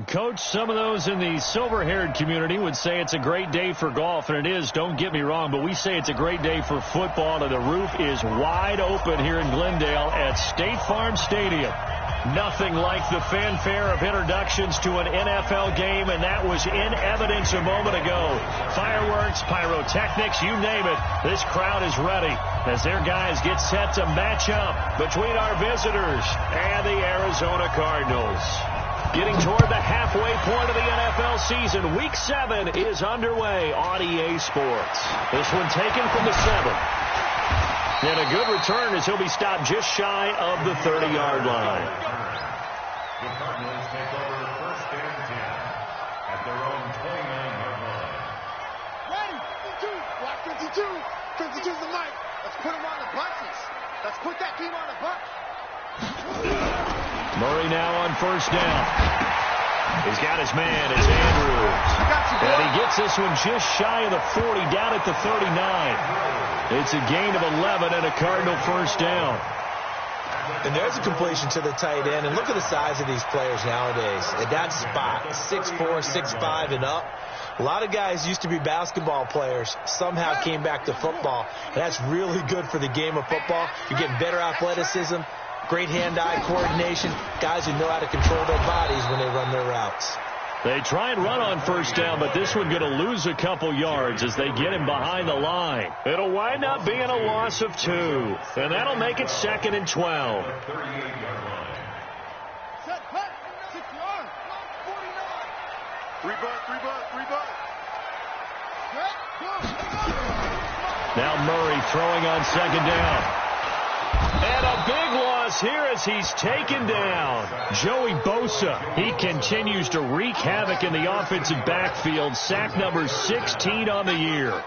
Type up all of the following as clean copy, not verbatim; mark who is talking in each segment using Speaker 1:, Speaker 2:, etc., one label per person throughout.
Speaker 1: Coach, some of those in the silver-haired community would say it's a great day for golf, and it is, don't get me wrong, but we say it's a great day for football, and the roof is wide open here in Glendale at State Farm Stadium. Nothing like the fanfare of introductions to an NFL game, and that was in evidence a moment ago. Fireworks, pyrotechnics, you name it. This crowd is ready as their guys get set to match up between our visitors and the Arizona Cardinals. Getting toward the halfway point of the NFL season, Week 7 is underway on EA Sports. This one taken from the 7. And a good return as he'll be stopped just shy of the 30-yard line.
Speaker 2: The Cardinals take over first and 10 at their own 29-yard line.
Speaker 3: Ready, 52, block 52. 52's the mic. Let's put him on the buses. Let's put that team on the bus.
Speaker 1: Murray now on first down. He's got his man. It's Andrews. And he gets this one just shy of the 40, down at the 39. It's a gain of 11 and a Cardinal first down.
Speaker 4: And there's a completion to the tight end. And look at the size of these players nowadays. At that spot, 6'4", 6'5", and up. A lot of guys used to be basketball players, somehow came back to football. And that's really good for the game of football. You're getting better athleticism, great hand-eye coordination, guys who know how to control their bodies when they run their routes.
Speaker 1: They try and run on first down, but this one going to lose a couple yards as they get him behind the line. It'll wind up being a loss of 2, and that'll make it 2nd and 12.
Speaker 3: Set, cut, 6 yards, 49. 3 butt. Set, go.
Speaker 1: Now Murray throwing on second down. And a big loss here as he's taken down. Joey Bosa, he continues to wreak havoc in the offensive backfield. Sack number 16 on the year.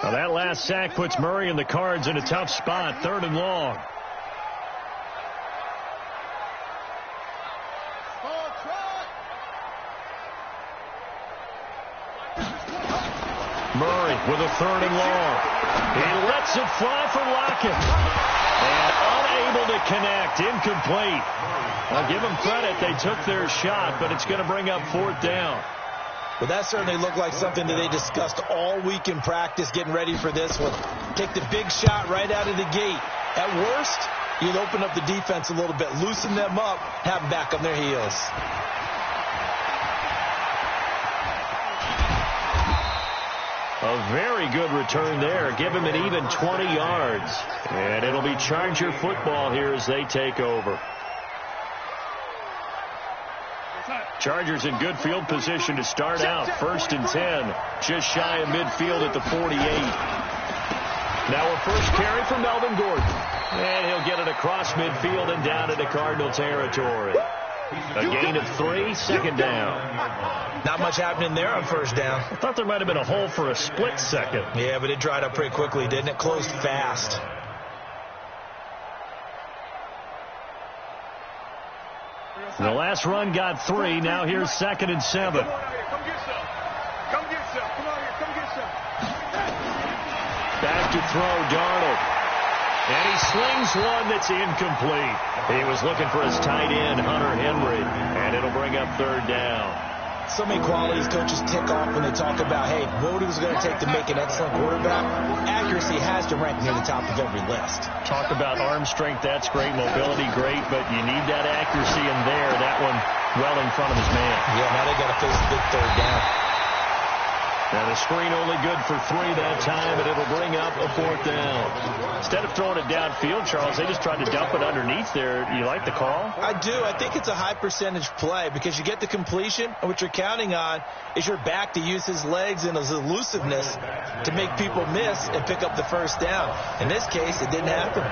Speaker 1: Now that last sack puts Murray and the Cards in a tough spot, 3rd and long. Murray with a 3rd and long. He lets it fly for Lockett. And unable to connect, incomplete. I'll give them credit, they took their shot, but it's going to bring up 4th down.
Speaker 4: Well, that certainly looked like something that they discussed all week in practice, getting ready for this one. Take the big shot right out of the gate. At worst, you'd open up the defense a little bit, loosen them up, have them back on their heels.
Speaker 1: A very good return there. Give him an even 20 yards. And it'll be Charger football here as they take over. Chargers in good field position to start out. 1st and 10. Just shy of midfield at the 48. Now a first carry for Melvin Gordon. And he'll get it across midfield and down into Cardinal territory. A gain of 3, 2nd down.
Speaker 4: Not much happening there on first down.
Speaker 1: I thought there might have been a hole for a split second.
Speaker 4: Yeah, but it dried up pretty quickly, didn't it? Closed fast.
Speaker 1: The last run got 3. Now here's 2nd and 7.
Speaker 3: Come get some. Come get some. Come on here. Come get some.
Speaker 1: Back to throw, Darnold. And he slings one that's incomplete. He was looking for his tight end, Hunter Henry. And it'll bring up 3rd down.
Speaker 4: So many qualities coaches tick off when they talk about, hey, what is it going to take to make an excellent quarterback? Accuracy has to rank near the top of every list.
Speaker 1: Talk about arm strength, that's great. Mobility, great. But you need that accuracy in there. That one well in front of his man.
Speaker 4: Yeah, now they got to face a big 3rd down.
Speaker 1: Now the screen only good for 3 that time, and it'll bring up a 4th down. Instead of throwing it downfield, Charles, they just tried to dump it underneath there. You like the call?
Speaker 4: I do. I think it's a high percentage play because you get the completion, and what you're counting on is your back to use his legs and his elusiveness to make people miss and pick up the 1st down. In this case, it didn't happen.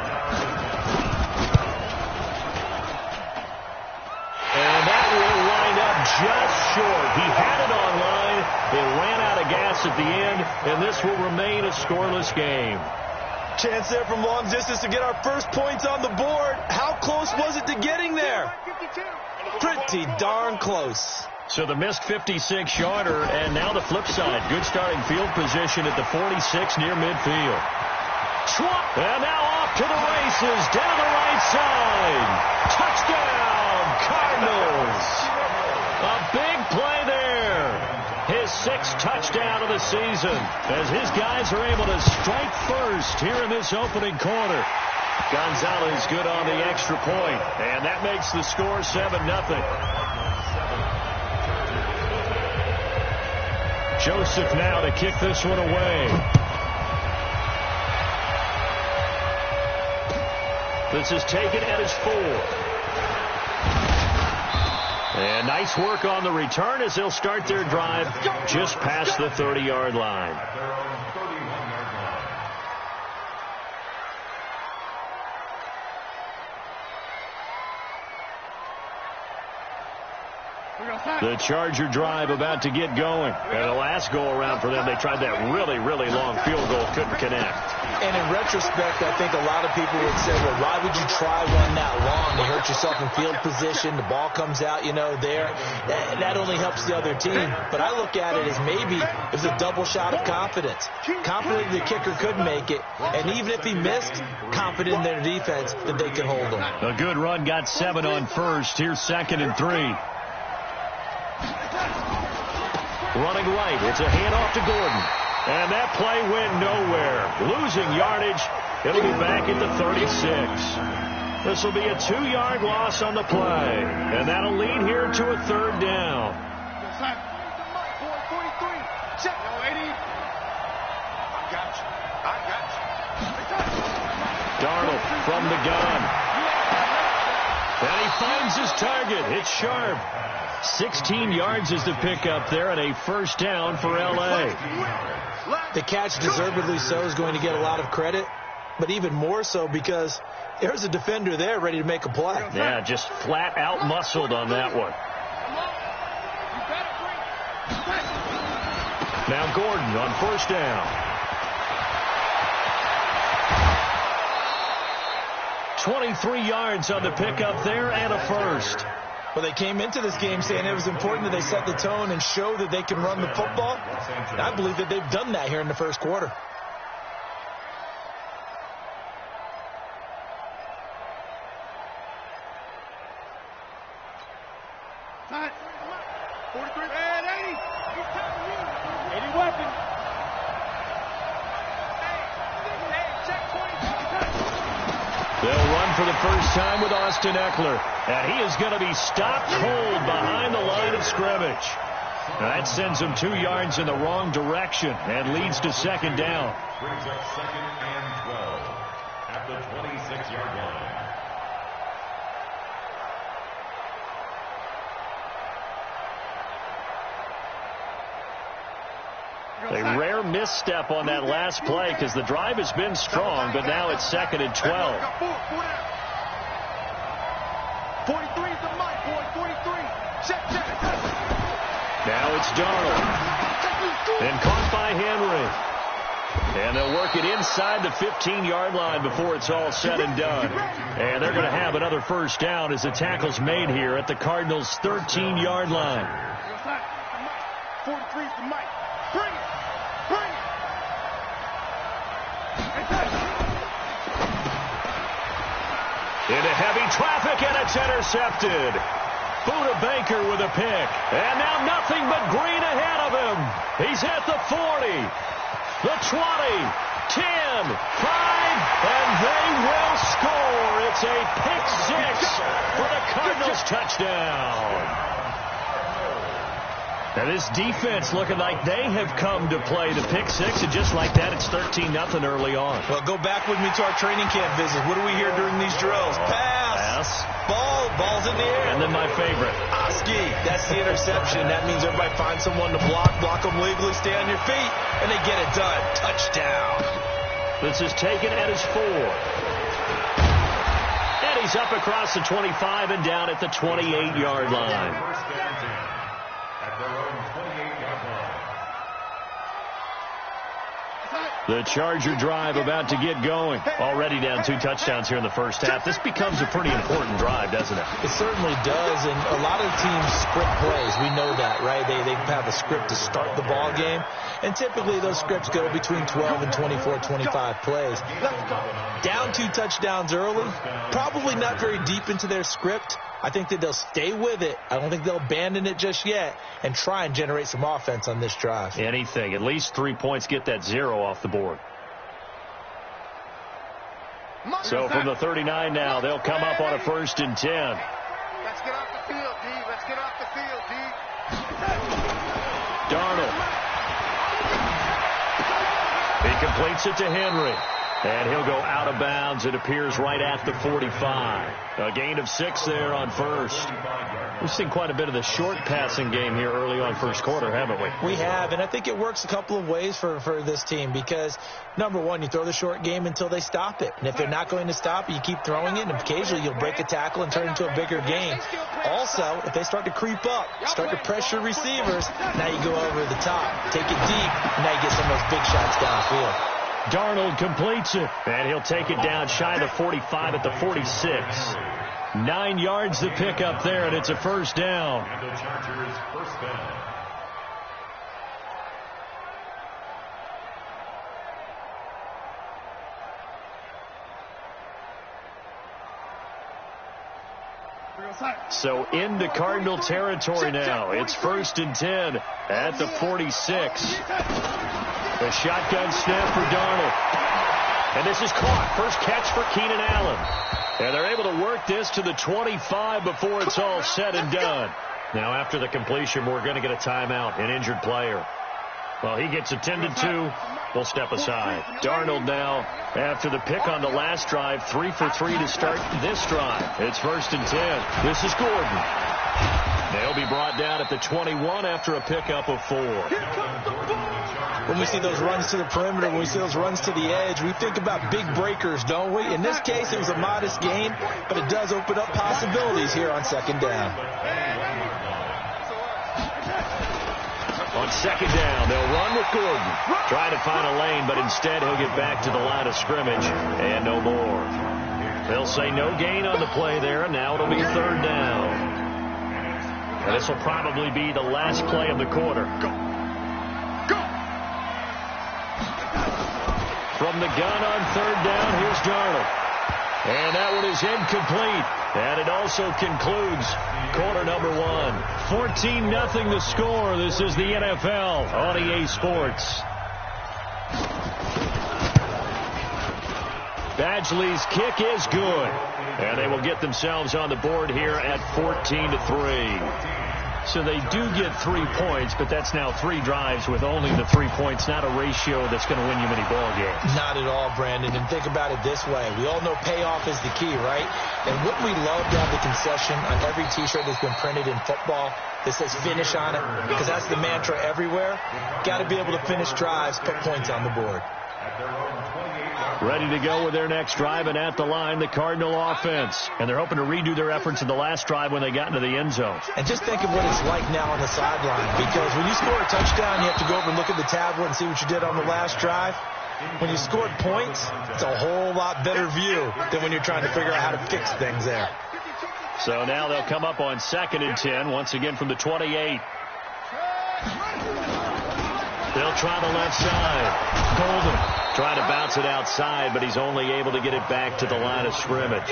Speaker 1: and this will remain a scoreless game.
Speaker 4: Chance there from long distance to get our first points on the board. How close was it to getting there? Pretty darn close.
Speaker 1: So the missed 56-yarder, and now the flip side. Good starting field position at the 46 near midfield. And now off to the races, down the right side. Touchdown, Cardinals. A big play there. His 6th touchdown of the season as his guys are able to strike first here in this opening quarter. Gonzalez good on the extra point, and that makes the score 7-0. Joseph now to kick this one away. This is taken at his 4. And nice work on the return as they'll start their drive just past the 30-yard line. The Charger drive about to get going. And the last go-around for them, they tried that really, really long field goal, couldn't connect.
Speaker 4: And in retrospect, I think a lot of people would say, well, why would you try one that long? You hurt yourself in field position. The ball comes out, there. That only helps the other team. But I look at it as maybe it was a double shot of confidence. Confident the kicker could make it. And even if he missed, confident in their defense that they could hold him.
Speaker 1: A good run, got 7 on first. Here's 2nd and 3. Running right, it's a handoff to Gordon. And that play went nowhere. Losing yardage. It'll be back at the 36. This will be a 2-yard loss on the play. And that'll lead here to a 3rd down. Darnold from the gun. And he finds his target. It's Sharp. 16 yards is the pickup there, and a 1st down for L.A.
Speaker 4: The catch, deservedly so, is going to get a lot of credit, but even more so because there's a defender there ready to make a play.
Speaker 1: Yeah, just flat out muscled on that one. Now Gordon on 1st down. 23 yards on the pickup there and a 1st.
Speaker 4: Well, they came into this game saying it was important that they set the tone and show that they can run the football. And I believe that they've done that here in the 1st quarter.
Speaker 3: Time. 43. And 80. 80 weapon.
Speaker 1: They'll run for the first time with Austin Eckler. And he is going to be stopped cold behind the line of scrimmage. That sends him 2 yards in the wrong direction and leads to 2nd down.
Speaker 2: Brings up 2nd and 12 at the 26-yard line.
Speaker 1: A rare misstep on that last play because the drive has been strong, but now it's 2nd and 12.
Speaker 3: 43 is the mic, boy. 43. Check.
Speaker 1: Now it's Darnold. And caught by Henry. And they'll work it inside the 15-yard line before it's all said and done. And they're going to have another 1st down as the tackle's made here at the Cardinals' 13-yard line.
Speaker 3: 43 is the mic. Bring it.
Speaker 1: Into heavy traffic, and it's intercepted. Buda Baker with a pick. And now nothing but green ahead of him. He's at the 40, the 20, 10, 5, and they will score. It's a pick 6 for the Cardinals touchdown. And this defense looking like they have come to play the pick 6, and just like that, it's 13-0 early on.
Speaker 4: Well, go back with me to our training camp visit. What do we hear during these drills? Pass. Ball's in the air.
Speaker 1: And then my favorite.
Speaker 4: Oski. That's the interception. That means everybody finds someone to block them legally, stay on your feet, and they get it done. Touchdown.
Speaker 1: This is taken at his 4. And he's up across the 25 and down at the 28-yard line.
Speaker 2: First down 10 at their own 28-yard line.
Speaker 1: The Charger drive about to get going. Already down 2 touchdowns here in the first half. This becomes a pretty important drive, doesn't it?
Speaker 4: It certainly does, and a lot of teams script plays. We know that, right? They have a script to start the ball game, and typically those scripts go between 12 and 24, 25 plays. Down 2 touchdowns early, probably not very deep into their script. I think that they'll stay with it. I don't think they'll abandon it just yet and try and generate some offense on this drive.
Speaker 1: Anything. At least 3 points, get that 0 off the board. So from the 39 now, they'll come up on a 1st and 10.
Speaker 3: Let's get off the field, D. Let's get off the field, D.
Speaker 1: Darnold. He completes it to Henry. And he'll go out of bounds. It appears right at the 45. A gain of 6 there on 1st. We've seen quite a bit of the short passing game here early on first quarter, haven't we?
Speaker 4: We have, and I think it works a couple of ways for this team because, number one, you throw the short game until they stop it. And if they're not going to stop it, you keep throwing it, and occasionally you'll break a tackle and turn it into a bigger game. Also, if they start to creep up, start to pressure receivers, now you go over the top, take it deep, and now you get some of those big shots downfield.
Speaker 1: Darnold completes it, and he'll take it down shy of the 45 at the 46. 9 yards to pick up there, and it's a 1st down.
Speaker 2: And the Chargers' 1st down.
Speaker 1: So into Cardinal territory now. It's 1st and 10 at the 46. The shotgun snap for Darnold. And this is caught. First catch for Keenan Allen. And they're able to work this to the 25 before it's all said and done. Now after the completion, we're going to get a timeout, an injured player. Well, he gets attended to. They'll step aside. Darnold now, after the pick on the last drive, 3 for 3 to start this drive. It's 1st and 10. This is Gordon. They'll be brought down at the 21 after a pickup of 4.
Speaker 4: When we see those runs to the perimeter, when we see those runs to the edge, we think about big breakers, don't we? In this case, it was a modest gain, but it does open up possibilities here on 2nd down.
Speaker 1: On 2nd down, they'll run with Gordon. Try to find a lane, but instead he'll get back to the line of scrimmage and no more. They'll say no gain on the play there, and now it'll be 3rd down. And this will probably be the last play of the quarter. From the gun on 3rd down, here's Darnold. And that one is incomplete. And it also concludes quarter number 1. 14-0 the score. This is the NFL on EA Sports. Badgley's kick is good. And they will get themselves on the board here at 14-3. So they do get 3 points, but that's now 3 drives with only the 3 points, not a ratio that's going to win you many ball games.
Speaker 4: Not at all, Brandon. And think about it this way. We all know payoff is the key, right? And wouldn't we love to have the concession on every T-shirt that's been printed in football that says finish on it? Because that's the mantra everywhere. Got to be able to finish drives, put points on the board.
Speaker 1: Ready to go with their next drive, and at the line, the Cardinal offense. And they're hoping to redo their efforts in the last drive when they got into the end zone.
Speaker 4: And just think of what it's like now on the sideline. Because when you score a touchdown, you have to go over and look at the tablet and see what you did on the last drive. When you scored points, it's a whole lot better view than when you're trying to figure out how to fix things there.
Speaker 1: So now they'll come up on 2nd and 10, once again from the 28. They'll try the left side. Golden trying to bounce it outside, but he's only able to get it back to the line of scrimmage.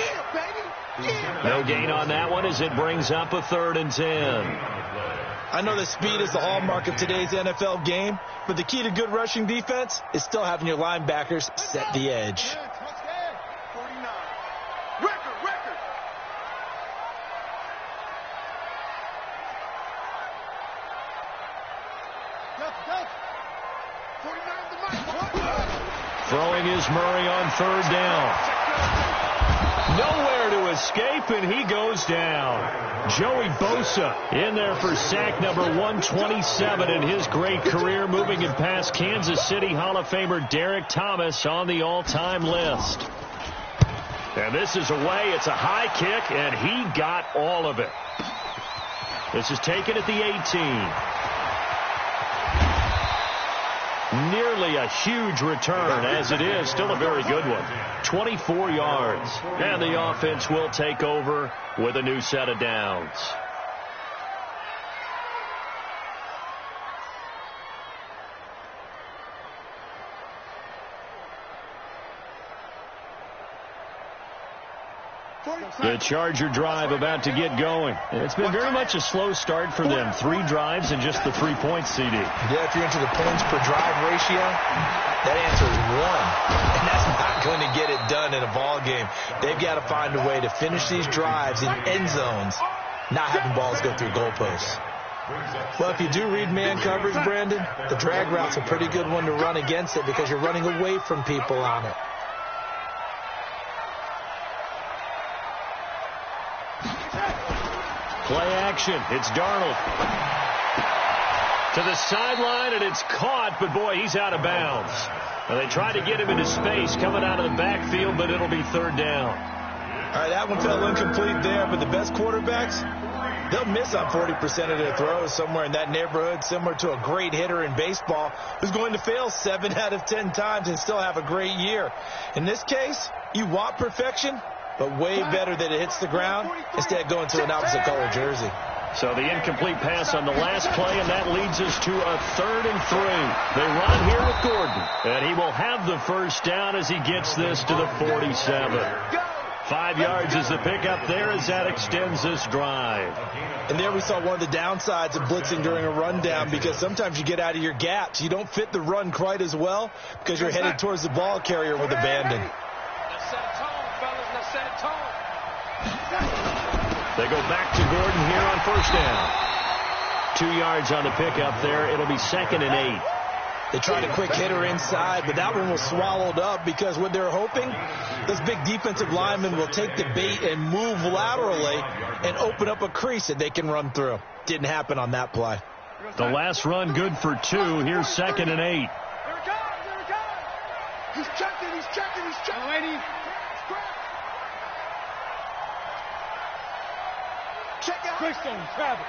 Speaker 1: No gain on that one as it brings up a 3rd and 10.
Speaker 4: I know that speed is the hallmark of today's NFL game, but the key to good rushing defense is still having your linebackers set the edge.
Speaker 1: Throwing is Murray on 3rd down. Nowhere to escape, and he goes down. Joey Bosa in there for sack number 127 in his great career, moving it past Kansas City Hall of Famer Derek Thomas on the all-time list. And this is away. It's a high kick, and he got all of it. This is taken at the 18. Nearly a huge return. As it is, still a very good one. 24 yards. And the offense will take over with a new set of downs. The Charger drive about to get going. It's been very much a slow start for them. 3 drives and just the 3 points, CD.
Speaker 4: Yeah, if you're into the points per drive ratio, that answer is 1. And that's not going to get it done in a ball game. They've got to find a way to finish these drives in end zones, not having balls go through goalposts. Well, if you do read man coverage, Brandon, the drag route's a pretty good one to run against it because you're running away from people on it.
Speaker 1: Play action. It's Darnold. To the sideline, and it's caught, but boy, he's out of bounds. Well, they try to get him into space coming out of the backfield, but it'll be 3rd down.
Speaker 4: All right, that one fell incomplete there, but the best quarterbacks, they'll miss on 40% of their throws, somewhere in that neighborhood, similar to a great hitter in baseball who's going to fail 7 out of 10 times and still have a great year. In this case, you want perfection, but way better that it hits the ground instead of going to an opposite color jersey.
Speaker 1: So the incomplete pass on the last play, and that leads us to a 3rd and 3. They run here with Gordon, and he will have the first down as he gets this to the 47. 5 yards is the pickup there as that extends this drive.
Speaker 4: And there we saw one of the downsides of blitzing during a rundown, because sometimes you get out of your gaps. You don't fit the run quite as well because you're headed towards the ball carrier with abandon.
Speaker 1: They go back to Gordon here on first down. 2 yards on the pickup there. It'll be 2nd and 8.
Speaker 4: They tried a quick hitter inside, but that one was swallowed up because what they're hoping, this big defensive lineman will take the bait and move laterally and open up a crease that they can run through. Didn't happen on that play.
Speaker 1: The last run good for 2. Here's 2nd and 8.
Speaker 3: He's checking, he's checking, he's checking. Lady. Check out. Quickstone, Travis.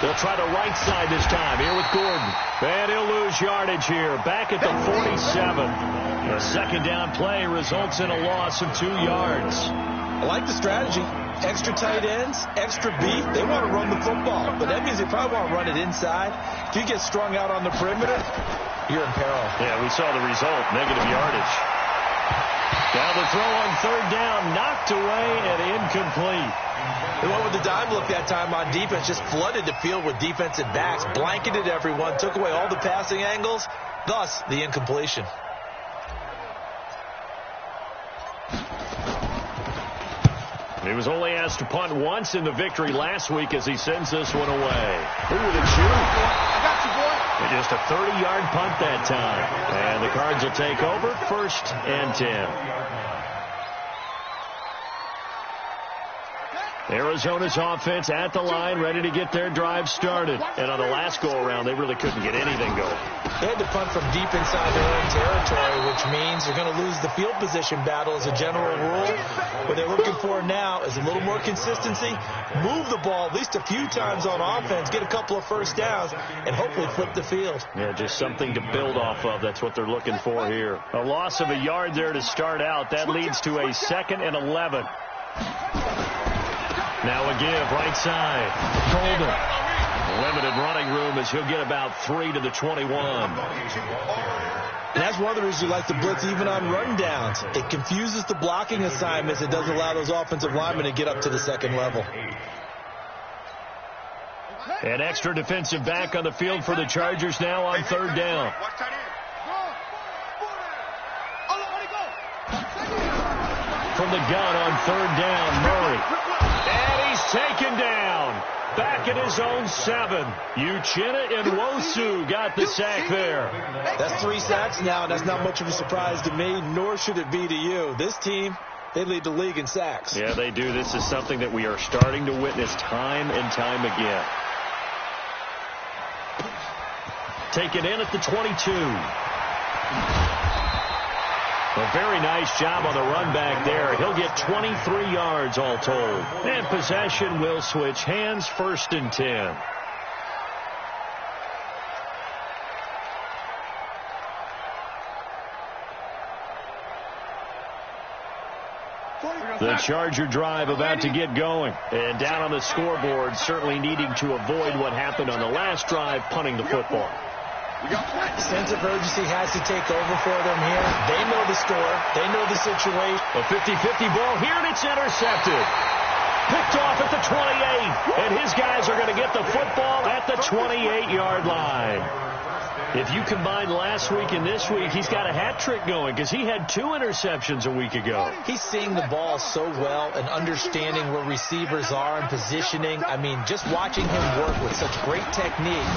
Speaker 1: They'll try to right side this time here with Gordon. And he'll lose yardage here. Back at the 47. A 2nd down play results in a loss of 2 yards.
Speaker 4: I like the strategy. Extra tight ends, extra beef. They want to run the football, but that means they probably want to run it inside. If you get strung out on the perimeter, you're in peril.
Speaker 1: Yeah, we saw the result. Negative yardage. Down the throw on 3rd down. Knocked away and incomplete.
Speaker 4: They went with the dive look that time on defense, just flooded the field with defensive backs, blanketed everyone, took away all the passing angles, thus the incompletion.
Speaker 1: He was only asked to punt once in the victory last week as he sends this one away. Who would have shoot?
Speaker 3: I got you, boy.
Speaker 1: Just a 30-yard punt that time. And the Cards will take over 1st and 10. Arizona's offense at the line, ready to get their drive started. And on the last go-around, they really couldn't get anything going.
Speaker 4: They had to punt from deep inside their own territory, which means they're going to lose the field position battle as a general rule. What they're looking for now is a little more consistency, move the ball at least a few times on offense, get a couple of first downs, and hopefully flip the field.
Speaker 1: Yeah, just something to build off of. That's what they're looking for here. A loss of a yard there to start out. That leads to a 2nd and 11. Now a give, right side. Golden. Limited running room as he'll get about 3 to the 21.
Speaker 4: And that's one of the reasons you like to blitz even on rundowns. It confuses the blocking assignments. It doesn't allow those offensive linemen to get up to the 2nd level.
Speaker 1: An extra defensive back on the field for the Chargers now on 3rd down. From the gun on 3rd down, Murray. And he's taken down. Back at his own 7. Uchenna and Nwosu got the sack there.
Speaker 4: That's 3 sacks now, and that's not much of a surprise to me, nor should it be to you. This team, they lead the league in sacks.
Speaker 1: Yeah, they do. This is something that we are starting to witness time and time again. Taken in at the 22. A very nice job on the run back there. He'll get 23 yards all told. And possession will switch hands, 1st and 10. The Charger drive about to get going. And down on the scoreboard, certainly needing to avoid what happened on the last drive, punting the football.
Speaker 4: Sense of urgency has to take over for them here. They know the score. They know the situation.
Speaker 1: A 50-50 ball here, and it's intercepted. Picked off at the 28. And his guys are going to get the football at the 28-yard line. If you combine last week and this week, he's got a hat trick going because he had 2 interceptions a week ago.
Speaker 4: He's seeing the ball so well and understanding where receivers are and positioning. I mean, just watching him work with such great technique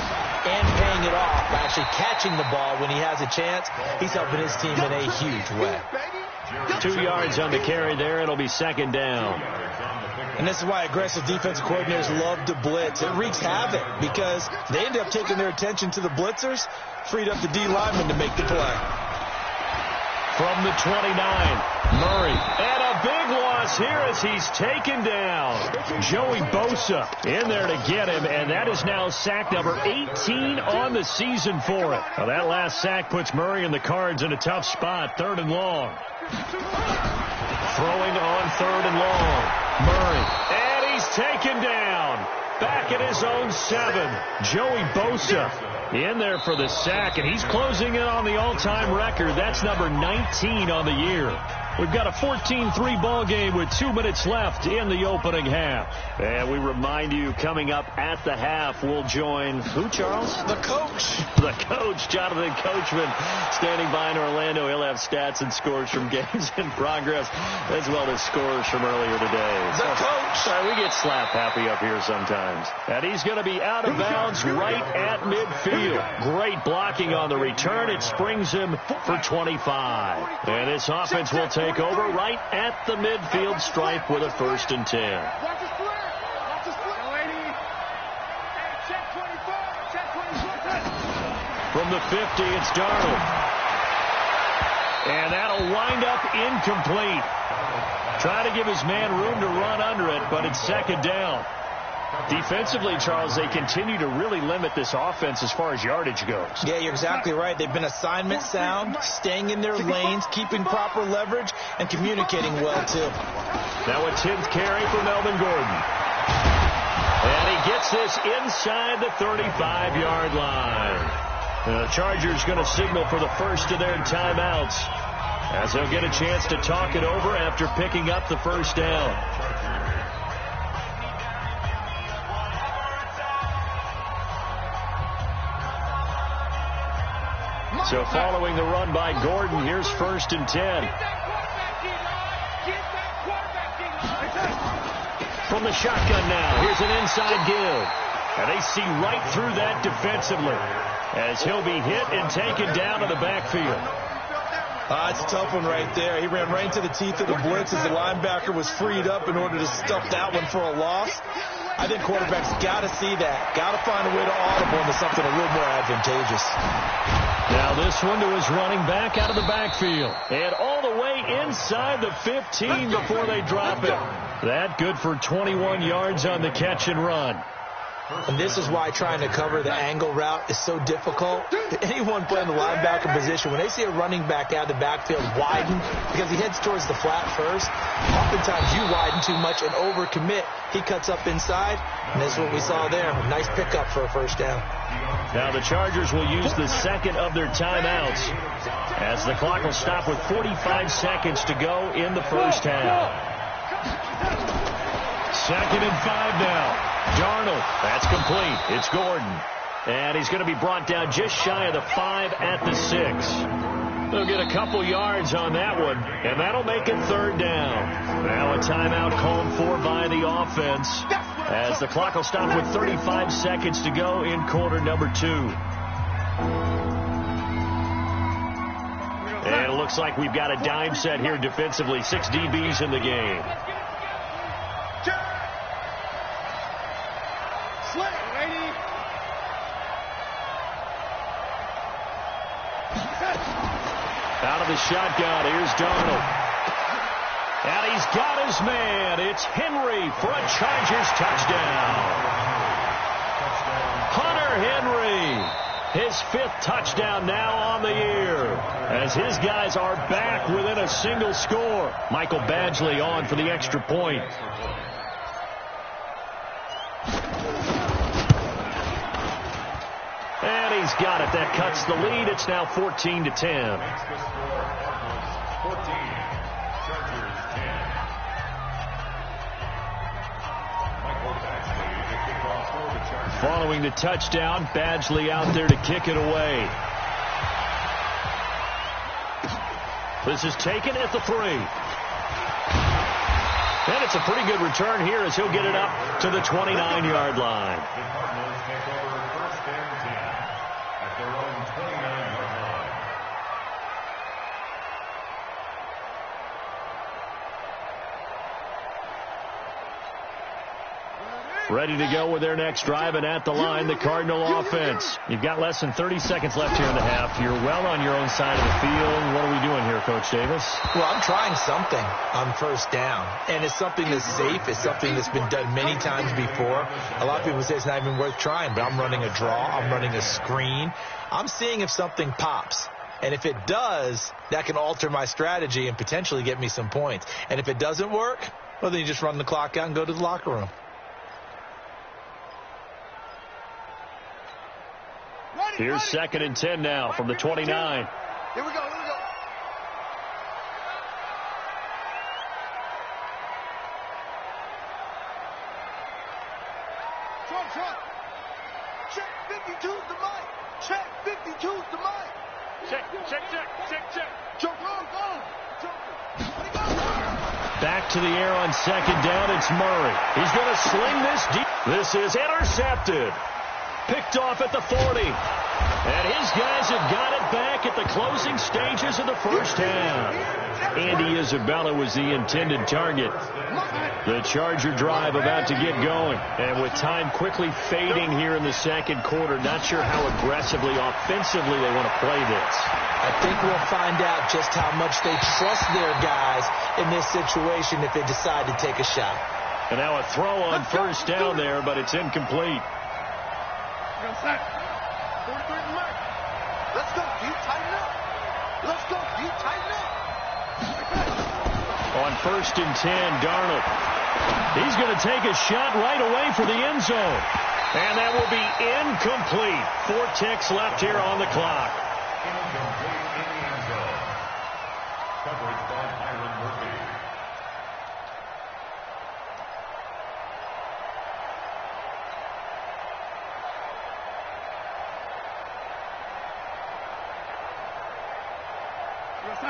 Speaker 4: and paying it off by actually catching the ball when he has a chance, he's helping his team in a huge way.
Speaker 1: 2 yards on the carry there. It'll be second down.
Speaker 4: And this is why aggressive defensive coordinators love to blitz. It wreaks havoc because they end up taking their attention to the blitzers, freed up the D lineman to make the play.
Speaker 1: From the 29, Murray. And a big loss here as he's taken down. Joey Bosa in there to get him, and that is now sack number 18 on the season for it. Now that last sack puts Murray and the Cards in a tough spot, 3rd and long. Throwing on 3rd and long. Murray. And he's taken down. Back at his own 7. Joey Bosa in there for the sack, and he's closing in on the all-time record. That's number 19 on the year. We've got a 14-3 ball game with 2 minutes left in the opening half. And we remind you, coming up at the half, we'll join who, Charles?
Speaker 4: The coach.
Speaker 1: The coach, Jonathan Coachman, standing by in Orlando. He'll have stats and scores from games in progress, as well as scores from earlier today.
Speaker 4: The coach.
Speaker 1: Sorry, we get slap happy up here sometimes. And he's going to be out of bounds right at midfield. Great blocking on the return. It springs him for 25. And this offense will take over right at the midfield stripe with a 1st and 10. From the 50, it's Darnold. And that'll wind up incomplete. Trying to give his man room to run under it, but it's 2nd down. Defensively, Charles, they continue to really limit this offense as far as yardage goes.
Speaker 4: Yeah, you're exactly right. They've been assignment sound, staying in their lanes, keeping proper leverage, and communicating well, too.
Speaker 1: Now a 10th carry for Melvin Gordon. And he gets this inside the 35-yard line. The Chargers going to signal for the first of their timeouts as they'll get a chance to talk it over after picking up the 1st down. So following the run by Gordon, here's 1st and 10. From the shotgun now, here's an inside give. And they see right through that defensively as he'll be hit and taken down to the backfield.
Speaker 4: It's a tough one right there. He ran right into the teeth of the blitz as the linebacker was freed up in order to stuff that one for a loss. I think quarterbacks got to see that. Got to find a way to audible into something a little more advantageous.
Speaker 1: Now this one to his running back out of the backfield. And all the way inside the 15 before they drop it. That good for 21 yards on the catch and run.
Speaker 4: And this is why trying to cover the angle route is so difficult. Anyone playing the linebacker position, when they see a running back out of the backfield widen, because he heads towards the flat first, oftentimes you widen too much and overcommit. He cuts up inside, and this is what we saw there. A nice pickup for a 1st down.
Speaker 1: Now the Chargers will use the 2nd of their timeouts as the clock will stop with 45 seconds to go in the 1st half. 2nd and 5 now. Darnold, that's complete. It's Gordon. And he's going to be brought down just shy of the 5 at the 6. They'll get a couple yards on that one, and that'll make it 3rd down. Now a timeout called for by the offense as the clock will stop with 35 seconds to go in quarter number 2. And it looks like we've got a dime set here defensively. 6 DBs in the game. Out of the shotgun, here's Darnold. And he's got his man. It's Henry for a Chargers touchdown. Hunter Henry. His 5th touchdown now on the year, as his guys are back within a single score. Michael Badgley on for the extra point. And he's got it. That cuts the lead. It's now 14-10. Following the touchdown, Badgley out there to kick it away. This is taken at the 3. And it's a pretty good return here as he'll get it up to the 29-yard line.
Speaker 2: The Cardinals take over 1st and 10 at their own 29-yard line.
Speaker 1: Ready to go with their next drive, and at the line, the Cardinal offense. You've got less than 30 seconds left here in the half. You're well on your own side of the field. What are we doing here, Coach Davis?
Speaker 4: Well, I'm trying something on 1st down, and it's something that's safe. It's something that's been done many times before. A lot of people say it's not even worth trying, but I'm running a draw. I'm running a screen. I'm seeing if something pops. And if it does, that can alter my strategy and potentially get me some points. And if it doesn't work, well, then you just run the clock out and go to the locker room.
Speaker 1: Here's 2nd and 10 now from the 29.
Speaker 3: Here we go, here we go. Trump. Check 52's the mic. Check 52's the mic. Check. Go.
Speaker 1: Back to the air on 2nd down. It's Murray. He's going to sling this deep. This is intercepted. Picked off at the 40. And his guys have got it back at the closing stages of the 1st half. Andy Isabella was the intended target. The Charger drive about to get going. And with time quickly fading here in the 2nd quarter, not sure how aggressively, offensively they want to play this.
Speaker 4: I think we'll find out just how much they trust their guys in this situation if they decide to take a shot.
Speaker 1: And now a throw on 1st down there, but it's incomplete.
Speaker 3: Let's go, D. Tighten up. Let's go, D. Tighten up.
Speaker 1: On 1st and 10, Darnold. He's going to take a shot right away for the end zone. And that will be incomplete. 4 ticks left here on the clock.
Speaker 2: Incomplete in the end zone. Coverage by Byron Murphy.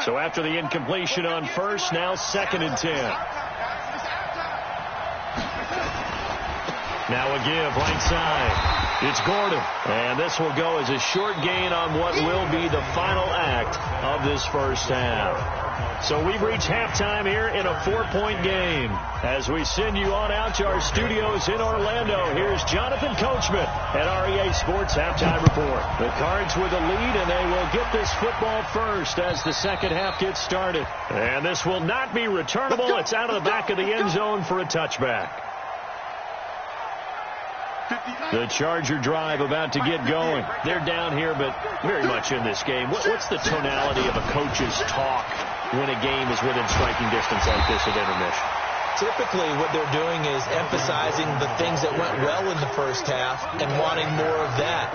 Speaker 1: So after the incompletion on 1st, now 2nd and 10. Now a give, right side. It's Gordon. And this will go as a short gain on what will be the final act of this 1st half. So we've reached halftime here in a 4-point game. As we send you on out to our studios in Orlando, here's Jonathan Coachman at REA Sports Halftime Report. The Cards with a lead, and they will get this football first as the 2nd half gets started. And this will not be returnable. It's out of the back of the end zone for a touchback. The Charger drive about to get going. They're down here, but very much in this game. What's the tonality of a coach's talk when a game is within striking distance like this at intermission?
Speaker 4: Typically, what they're doing is emphasizing the things that went well in the 1st half and wanting more of that.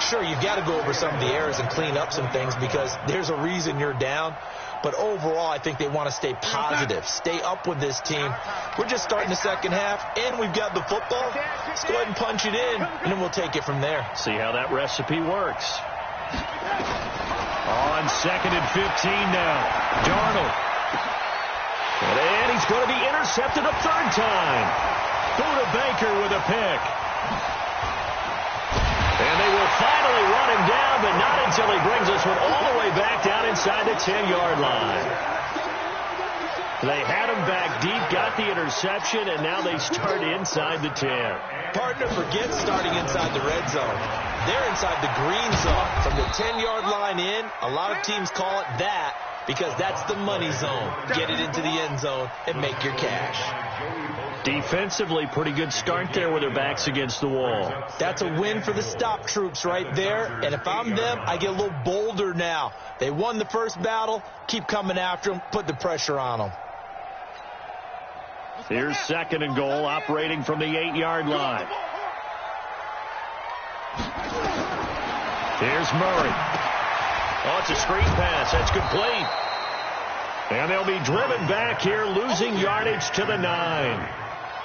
Speaker 4: Sure, you've got to go over some of the errors and clean up some things because there's a reason you're down. But overall, I think they want to stay positive, stay up with this team. We're just starting the 2nd half, and we've got the football. Let's go ahead and punch it in, and then we'll take it from there.
Speaker 1: See how that recipe works. On 2nd and 15 now, Darnold. And he's going to be intercepted a 3rd time. Buda Baker with a pick. And they will finally run him down, but not until he brings this one all the way back down inside the 10-yard line. They had him back deep, got the interception, and now they start inside the 10.
Speaker 4: Partner, forget starting inside the red zone. They're inside the green zone. From the 10-yard line in, a lot of teams call it that. because that's the money zone. Get it into the end zone and make your cash.
Speaker 1: Defensively, pretty good start there with their backs against the wall.
Speaker 4: That's a win for the stop troops right there. And if I'm them, I get a little bolder now. They won the first battle. Keep coming after them. Put the pressure on them.
Speaker 1: Here's 2nd and goal, operating from the 8-yard line. Here's Murray. Oh, it's a screen pass. That's complete. And they'll be driven back here, losing yardage to the 9.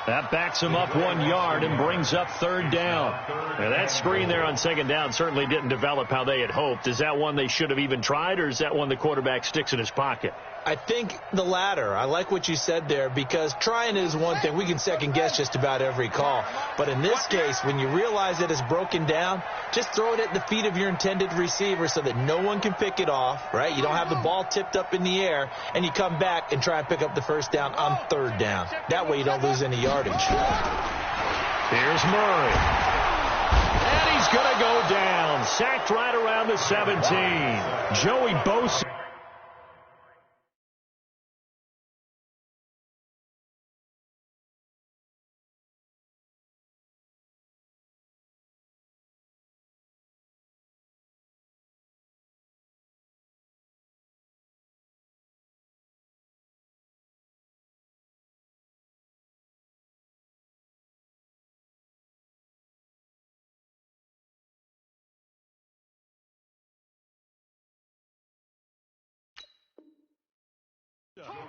Speaker 1: That backs them up 1 yard and brings up 3rd down. Now, that screen there on 2nd down certainly didn't develop how they had hoped. Is that one they should have even tried, or is that one the quarterback sticks in his pocket?
Speaker 4: I think the latter. I like what you said there, because trying is one thing. We can second guess just about every call. But in this case, when you realize that it's broken down, just throw it at the feet of your intended receiver so that no one can pick it off, right? You don't have the ball tipped up in the air, and you come back and try and pick up the 1st down on 3rd down. That way you don't lose any yardage.
Speaker 1: Here's Murray. And he's going to go down. Sacked right around the 17. Joey Bosa.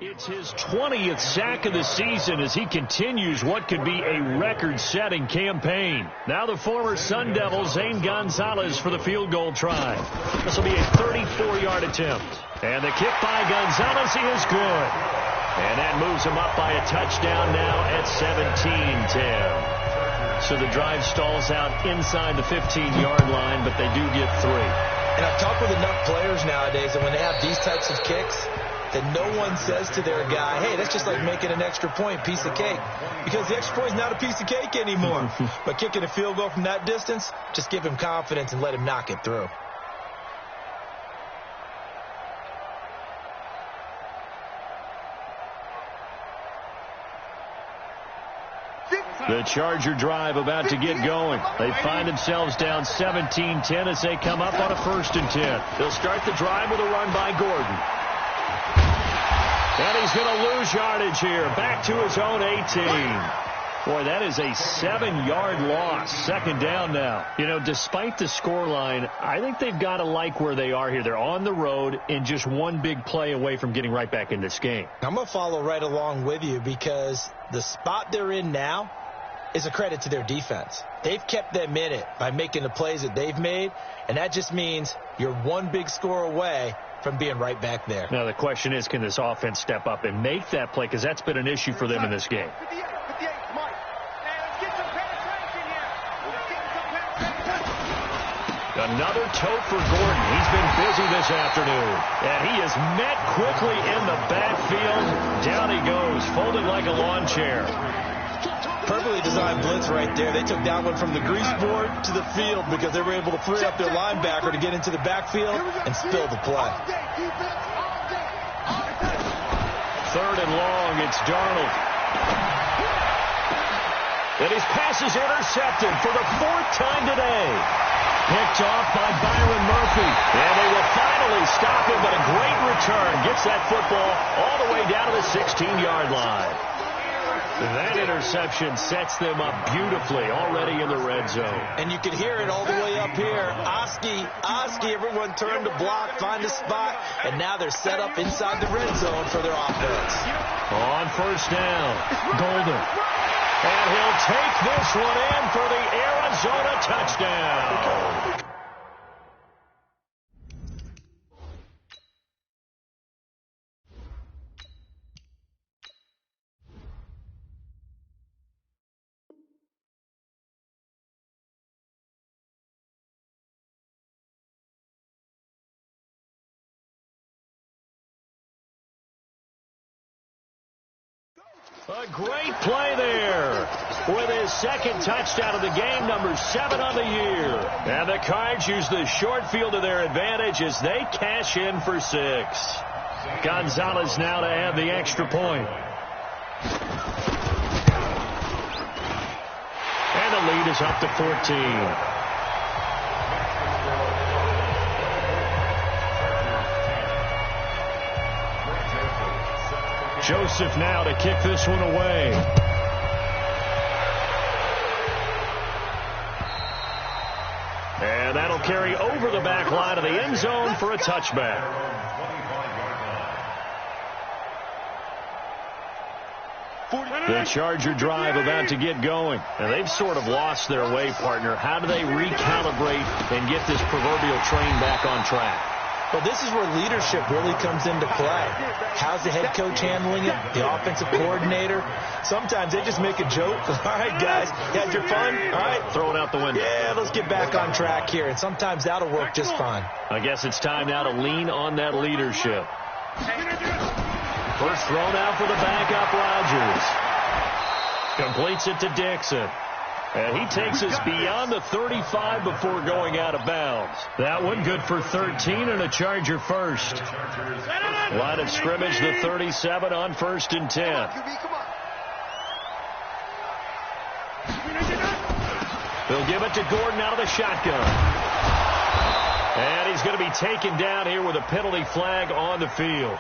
Speaker 1: It's his 20th sack of the season as he continues what could be a record-setting campaign. Now the former Sun Devil, Zane Gonzalez, for the field goal try. This will be a 34-yard attempt. And the kick by Gonzalez is good. And that moves him up by a touchdown now at 17-10. So the drive stalls out inside the 15-yard line, but they do get 3.
Speaker 4: And I've talked with enough players nowadays that when they have these types of kicks, that no one says to their guy, hey, that's just like making an extra point, piece of cake. Because the extra point is not a piece of cake anymore. But kicking a field goal from that distance, just give him confidence and let him knock it through.
Speaker 1: The Charger drive about to get going. They find themselves down 17-10 as they come up on a 1st and 10. They'll start the drive with a run by Gordon. And he's going to lose yardage here. Back to his own 18. Boy, that is a 7-yard loss. 2nd down now. You know, despite the scoreline, I think they've got to like where they are here. They're on the road and just one big play away from getting right back in this game.
Speaker 4: I'm going to follow right along with you, because the spot they're in now is a credit to their defense. They've kept them in it by making the plays that they've made, and that just means you're one big score away from being right back there.
Speaker 1: Now the question is, can this offense step up and make that play? Because that's been an issue for them in this game. Another tote for Gordon. He's been busy this afternoon. And he is met quickly in the backfield. Down he goes, folded like a lawn chair.
Speaker 4: Perfectly designed blitz right there. They took that one from the grease board to the field because they were able to free up their linebacker to get into the backfield and spill the play.
Speaker 1: 3rd and long. It's Darnold. And his pass is intercepted for the 4th time today. Picked off by Byron Murphy. And they will finally stop him, but a great return. Gets that football all the way down to the 16-yard line. That interception sets them up beautifully already in the red zone.
Speaker 4: And you can hear it all the way up here. Oski, everyone turned to block, find a spot, and now they're set up inside the red zone for their offense.
Speaker 1: On 1st down, Golden. And he'll take this one in for the Arizona touchdown. A great play there with his 2nd touchdown of the game, number 7 on the year. And the Cards use the short field to their advantage as they cash in for 6. Gonzalez now to add the extra point. And the lead is up to 14. Joseph now to kick this one away. And that'll carry over the back line of the end zone for a touchback. The Charger drive about to get going. And they've sort of lost their way, partner. How do they recalibrate and get this proverbial train back on track?
Speaker 4: Well, this is where leadership really comes into play. How's the head coach handling it? The offensive coordinator? Sometimes they just make a joke. All right, guys, you had your fun? All right.
Speaker 1: Throw it out the window.
Speaker 4: Yeah, let's get back on track here. And sometimes that'll work just fine.
Speaker 1: I guess it's time now to lean on that leadership. First thrown out for the backup, Rodgers. Completes it to Dixon. And he takes us beyond the 35 before going out of bounds. That one good for 13 and a Charger first. Line of scrimmage, the 37 on 1st and 10. They'll give it to Gordon out of the shotgun. And he's going to be taken down here with a penalty flag on the field.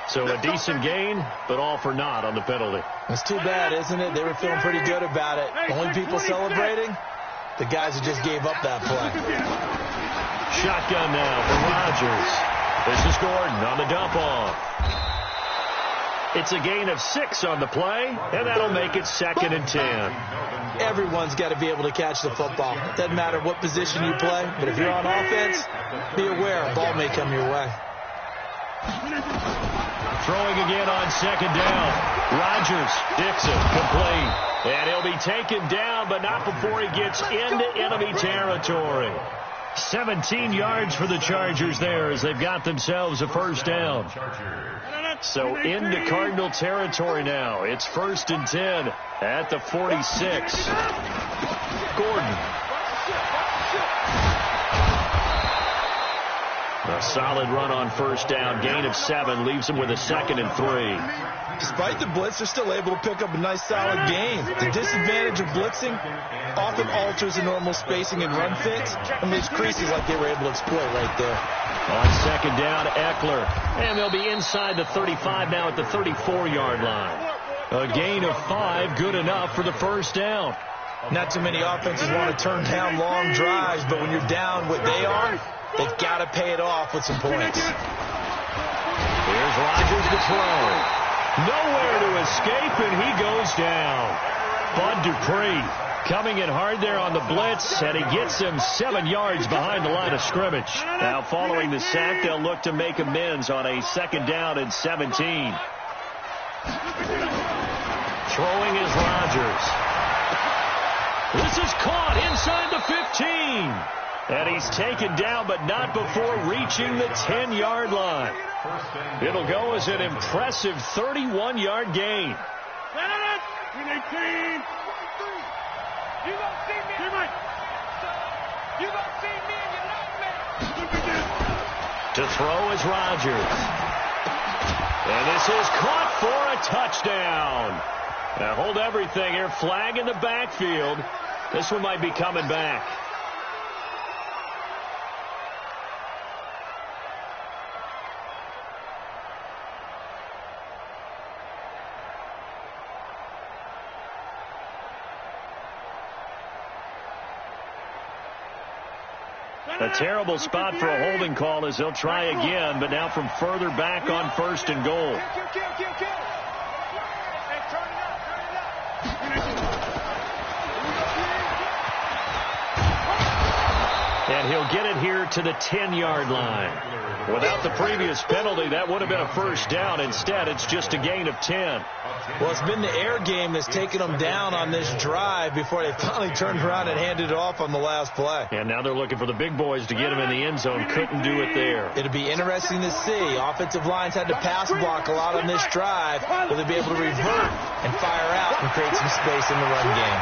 Speaker 1: So a decent gain, but all for naught on the penalty.
Speaker 4: It's too bad, isn't it? They were feeling pretty good about it. Only people celebrating, the guys who just gave up that play.
Speaker 1: Shotgun now for Rodgers. This is Gordon on the dump off. It's a gain of 6 on the play, and that'll make it 2nd and 10.
Speaker 4: Everyone's got to be able to catch the football. Doesn't matter what position you play, but if you're on offense, be aware a ball may come your way.
Speaker 1: Throwing again on 2nd down. Rodgers, Dixon, complete. And he'll be taken down, but not before he gets into enemy territory. 17 yards for the Chargers there as they've got themselves a first down. So into Cardinal territory now. It's 1st and 10 at the 46. Gordon. A solid run on 1st down. Gain of 7 leaves them with a 2nd and 3.
Speaker 4: Despite the blitz, they're still able to pick up a nice solid gain. The disadvantage of blitzing often alters the normal spacing and run fits, and those creases like they were able to exploit right there.
Speaker 1: On 2nd down, Eckler. And they'll be inside the 35 now at the 34-yard line. A gain of 5, good enough for the first down.
Speaker 4: Not too many offenses want to turn down long drives, but when you're down what they are, they've got to pay it off with some points.
Speaker 1: Here's Rodgers to throw. Nowhere to escape, and he goes down. Bud Dupree coming in hard there on the blitz, and he gets him 7 yards behind the line of scrimmage. Now following the sack, they'll look to make amends on a 2nd down and 17. Throwing is Rodgers. This is caught inside the 15. And he's taken down, but not before reaching the 10-yard line. It'll go as an impressive 31-yard gain. To throw is Rodgers. And this is caught for a touchdown. Now hold everything here. Flag in the backfield. This one might be coming back. A terrible spot for a holding call as they'll try again, but now from further back on 1st and goal. And he'll get it here to the 10-yard line. Without the previous penalty, that would have been a first down. Instead, it's just a gain of 10.
Speaker 4: Well, it's been the air game that's taken them down on this drive before they finally turned around and handed it off on the last play.
Speaker 1: And now they're looking for the big boys to get him in the end zone. Couldn't do it there.
Speaker 4: It'll be interesting to see. Offensive lines had to pass block a lot on this drive. Will they be able to revert and fire out and create some space in the run game?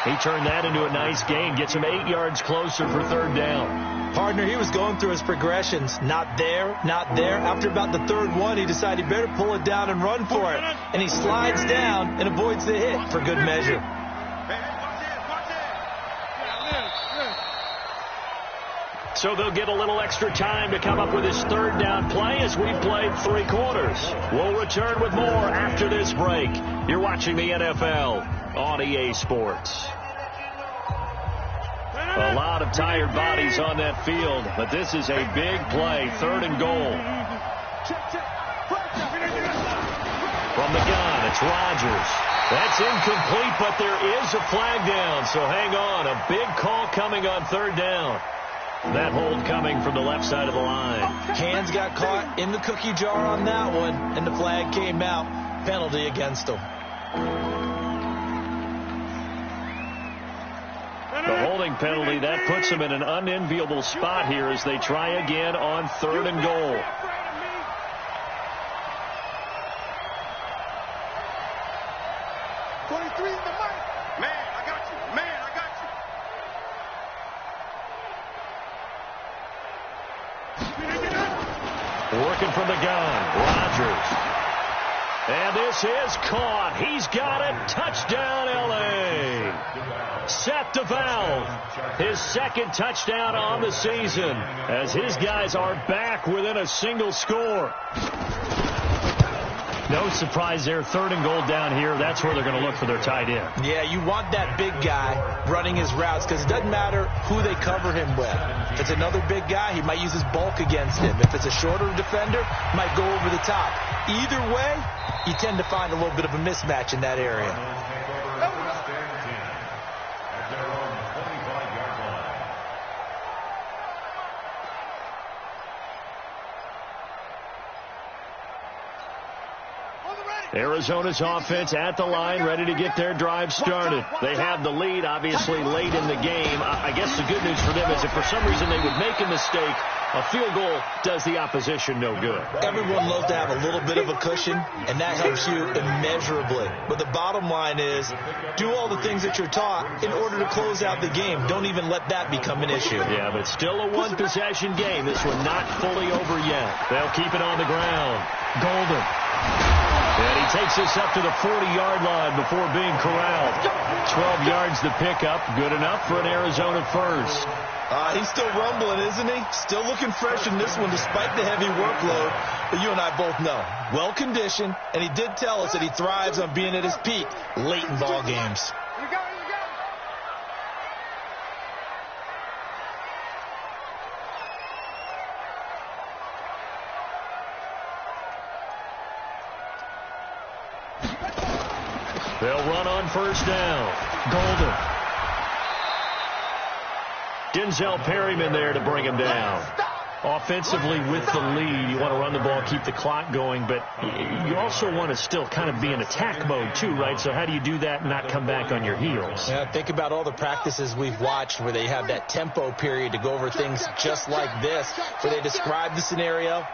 Speaker 1: He turned that into a nice gain, gets him 8 yards closer for third down.
Speaker 4: Partner, he was going through his progressions. Not there, not there. After about the third one, he decided he better pull it down and run for it. And he slides down and avoids the hit for good measure.
Speaker 1: So they'll get a little extra time to come up with his third down play as we've played 3 quarters. We'll return with more after this break. You're watching the NFL on EA Sports. A lot of tired bodies on that field, but this is a big play, 3rd and goal. From the gun, it's Rodgers. That's incomplete, but there is a flag down, so hang on. A big call coming on 3rd down. That hold coming from the left side of the line.
Speaker 4: Hands got caught in the cookie jar on that one, and the flag came out. Penalty against him.
Speaker 1: The holding penalty, that puts them in an unenviable spot here as they try again on 3rd and goal. Working from the gun, Rodgers. And this is caught. He's got it. Touchdown, L.A. Seth DeValve, his 2nd touchdown on the season as his guys are back within a single score. No surprise there. 3rd and goal down here. That's where they're going to look for their tight end.
Speaker 4: Yeah, you want that big guy running his routes because it doesn't matter who they cover him with. If it's another big guy, he might use his bulk against him. If it's a shorter defender, he might go over the top. Either way, you tend to find a little bit of a mismatch in that area.
Speaker 1: Arizona's offense at the line, ready to get their drive started. They have the lead, obviously, late in the game. I guess the good news for them is if for some reason they would make a mistake, a field goal does the opposition no good.
Speaker 4: Everyone loves to have a little bit of a cushion, and that helps you immeasurably. But the bottom line is, do all the things that you're taught in order to close out the game. Don't even let that become an issue.
Speaker 1: Yeah, but still a one-possession game. This one not fully over yet. They'll keep it on the ground. Golden. And he takes this up to the 40-yard line before being corralled. 12 yards to pick up. Good enough for an Arizona first.
Speaker 4: He's still rumbling, isn't he? Still looking fresh in this one despite the heavy workload. But you and I both know, well-conditioned, and he did tell us that he thrives on being at his peak late in ball games.
Speaker 1: They'll run on 1st down. Golden. Denzel Perryman there to bring him down. Offensively with the lead, you want to run the ball, keep the clock going, but you also want to still kind of be in attack mode too, right? So how do you do that and not come back on your heels?
Speaker 4: Yeah, think about all the practices we've watched where they have that tempo period to go over things just like this, where they describe the scenario,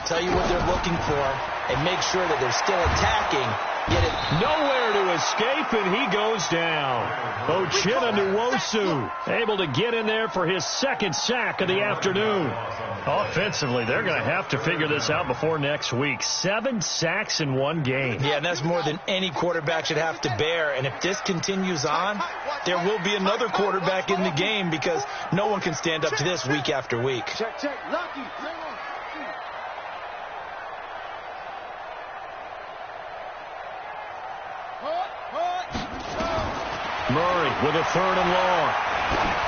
Speaker 4: tell you what they're looking for, and make sure that they're still attacking.
Speaker 1: Nowhere to escape, and he goes down. Ochena Nwosu able to get in there for his 2nd sack of the afternoon. Offensively, they're going to have to figure this out before next week. 7 sacks in one game.
Speaker 4: Yeah, and that's more than any quarterback should have to bear. And if this continues on, there will be another quarterback in the game because no one can stand up to this week after week.
Speaker 3: Check. Lucky.
Speaker 1: Murray with a 3rd and long.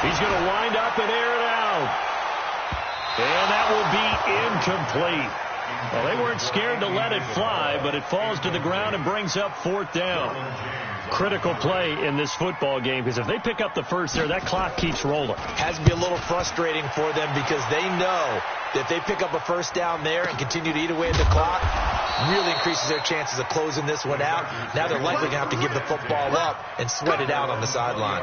Speaker 1: He's going to wind up and air it out. And that will be incomplete. Well, they weren't scared to let it fly, but it falls to the ground and brings up 4th down. Critical play in this football game because if they pick up the first there, that clock keeps rolling.
Speaker 4: Has to be a little frustrating for them because they know that if they pick up a 1st down there and continue to eat away at the clock, really increases their chances of closing this one out. Now they're likely going to have to give the football up and sweat it out on the sideline.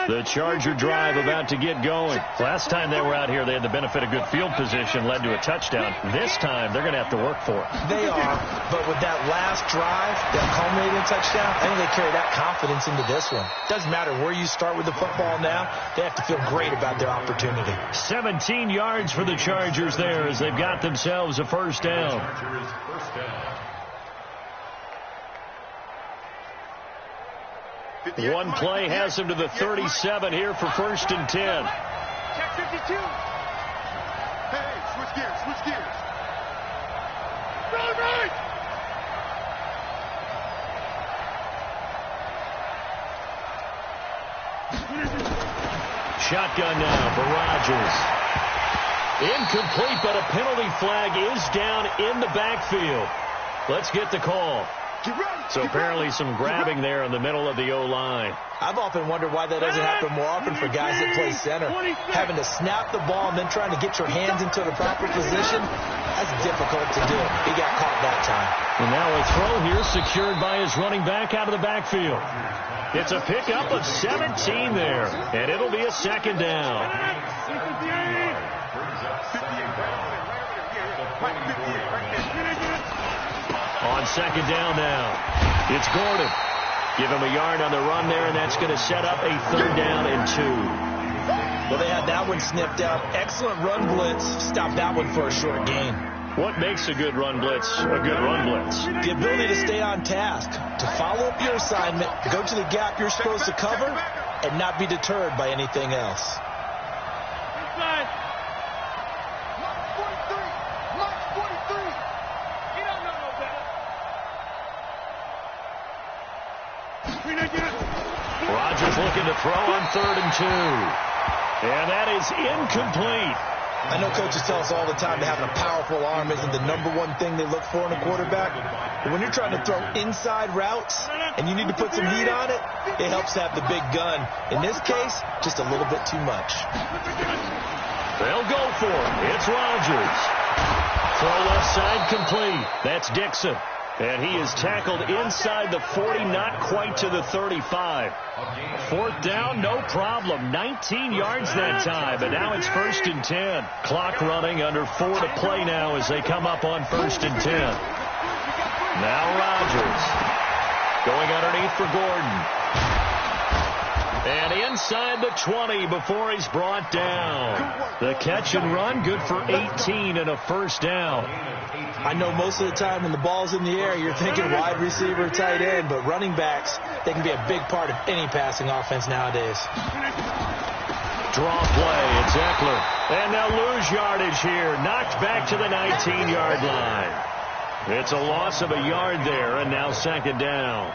Speaker 1: The Charger drive about to get going. Last time they were out here, they had the benefit of good field position, led to a touchdown. This time, they're going to have to work for it.
Speaker 4: They are, but with that last drive, that culminating touchdown, I think they carry that confidence into this one. Doesn't matter where you start with the football now, they have to feel great about their opportunity.
Speaker 1: 17 yards for the Chargers there as they've got themselves a first down. One play has him to the 37 here for 1st and 10.
Speaker 3: Check 52. Hey, switch gears, switch gears. Right.
Speaker 1: Shotgun now for Rodgers. Incomplete, but a penalty flag is down in the backfield. Let's get the call. So apparently some grabbing there in the middle of the O-line.
Speaker 4: I've often wondered why that doesn't happen more often for guys that play center. Having to snap the ball and then trying to get your hands into the proper position, that's difficult to do. He got caught that time.
Speaker 1: And now a throw here secured by his running back out of the backfield. It's a pickup of 17 there, and it'll be a second down. On second down now, it's Gordon. Give him a yard on the run there, and that's going to set up a 3rd down and 2.
Speaker 4: Well, they had that one snipped out. Excellent run blitz. Stop that one for a short gain.
Speaker 1: What makes a good run blitz a good run blitz?
Speaker 4: The ability to stay on task, to follow up your assignment, go to the gap you're supposed to cover, and not be deterred by anything else.
Speaker 1: Rodgers looking to throw on 3rd and 2. And that is incomplete.
Speaker 4: I know coaches tell us all the time that having a powerful arm isn't the #1 thing they look for in a quarterback. But when you're trying to throw inside routes and you need to put some heat on it, it helps to have the big gun. In this case, just a little bit too much.
Speaker 1: They'll go for it. It's Rodgers. Throw left side complete. That's Dixon. And he is tackled inside the 40, not quite to the 35. 4th down, no problem. 19 yards that time, and now it's 1st and 10. Clock running, under 4 to play now as they come up on 1st and 10. Now Rodgers going underneath for Gordon. And inside the 20 before he's brought down. The catch and run, good for 18 and a first down.
Speaker 4: I know most of the time when the ball's in the air, you're thinking wide receiver, tight end, but running backs, they can be a big part of any passing offense nowadays.
Speaker 1: Draw play, it's Eckler. And they'll lose yardage here. Knocked back to the 19-yard line. It's a loss of a yard there, and now 2nd down.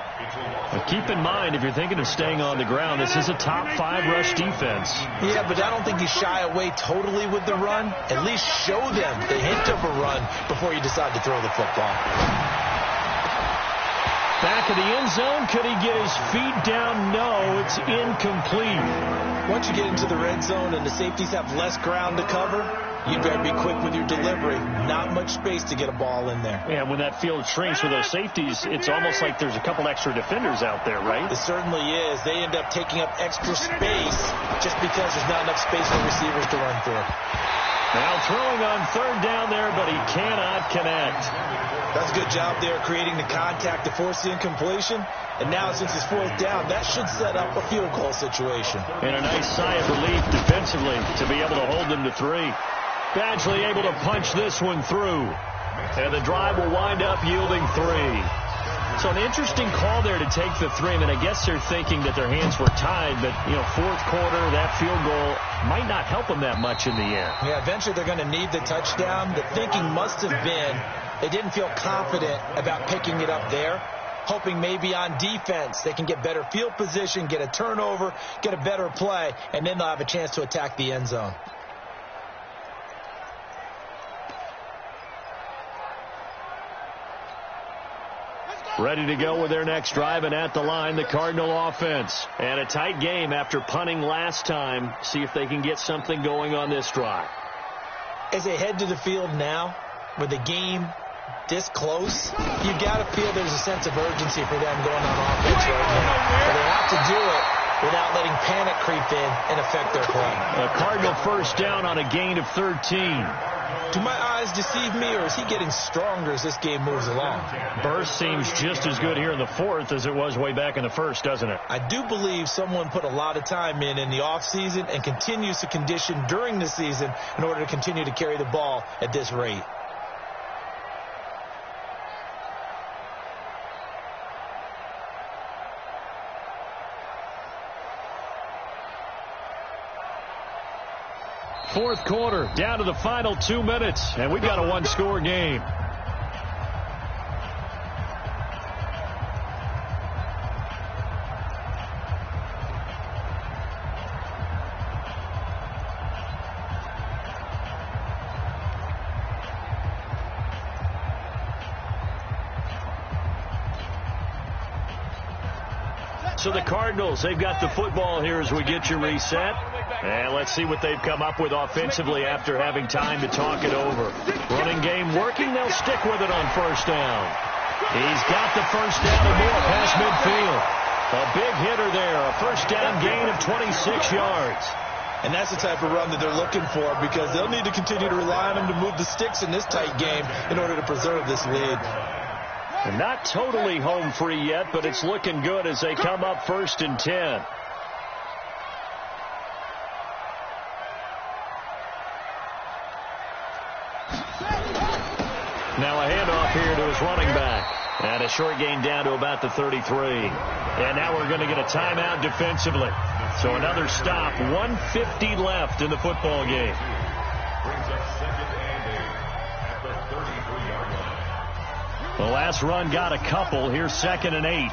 Speaker 1: But keep in mind, if you're thinking of staying on the ground, this is a top 5 rush defense.
Speaker 4: Yeah, but I don't think you shy away totally with the run. At least show them the hint of a run before you decide to throw the football.
Speaker 1: Back of the end zone, could he get his feet down? No, it's incomplete.
Speaker 4: Once you get into the red zone and the safeties have less ground to cover, you better be quick with your delivery. Not much space to get a ball in there.
Speaker 1: Yeah, when that field shrinks with those safeties, it's almost like there's a couple extra defenders out there, right?
Speaker 4: It certainly is. They end up taking up extra space just because there's not enough space for receivers to run through.
Speaker 1: Now throwing on 3rd down there, but he cannot connect.
Speaker 4: That's a good job there creating the contact to force the incompletion. And now since it's 4th down, that should set up a field goal situation.
Speaker 1: And a nice sigh of relief defensively to be able to hold them to 3. Badgley able to punch this one through. And the drive will wind up yielding 3. So an interesting call there to take the 3. I mean, I guess they're thinking that their hands were tied, but, 4th quarter, that field goal might not help them that much in the end.
Speaker 4: Yeah, eventually they're going to need the touchdown. The thinking must have been they didn't feel confident about picking it up there, hoping maybe on defense they can get better field position, get a turnover, get a better play, and then they'll have a chance to attack the end zone.
Speaker 1: Ready to go with their next drive, and at the line, the Cardinal offense. And a tight game after punting last time. See if they can get something going on this drive.
Speaker 4: As they head to the field now, with the game this close, you've got to feel there's a sense of urgency for them going on offense right now. But they have to do it without letting panic creep in and affect their play.
Speaker 1: A Cardinal first down on a gain of 13.
Speaker 4: Do my eyes deceive me, or is he getting stronger as this game moves along?
Speaker 1: Burst seems just as good here in the fourth as it was way back in the first, doesn't it?
Speaker 4: I do believe someone put a lot of time in the offseason and continues to condition during the season in order to continue to carry the ball at this rate.
Speaker 1: Fourth quarter, down to the final 2 minutes, and we've got a one-score game. So the Cardinals, they've got the football here as we get you reset. And let's see what they've come up with offensively after having time to talk it over. Running game working. They'll stick with it on first down. He's got the first down and more past midfield. A big hitter there. A first down gain of 26 yards.
Speaker 4: And that's the type of run that they're looking for, because they'll need to continue to rely on him to move the sticks in this tight game in order to preserve this lead.
Speaker 1: And not totally home free yet, but it's looking good as they come up first and 10. Now a handoff here to his running back. And a short gain down to about the 33. And now we're going to get a timeout defensively. So another stop. 1:50 left in the football game.
Speaker 2: Brings up second and 8 at the 33-yard line.
Speaker 1: The last run got a couple. Here's second and 8.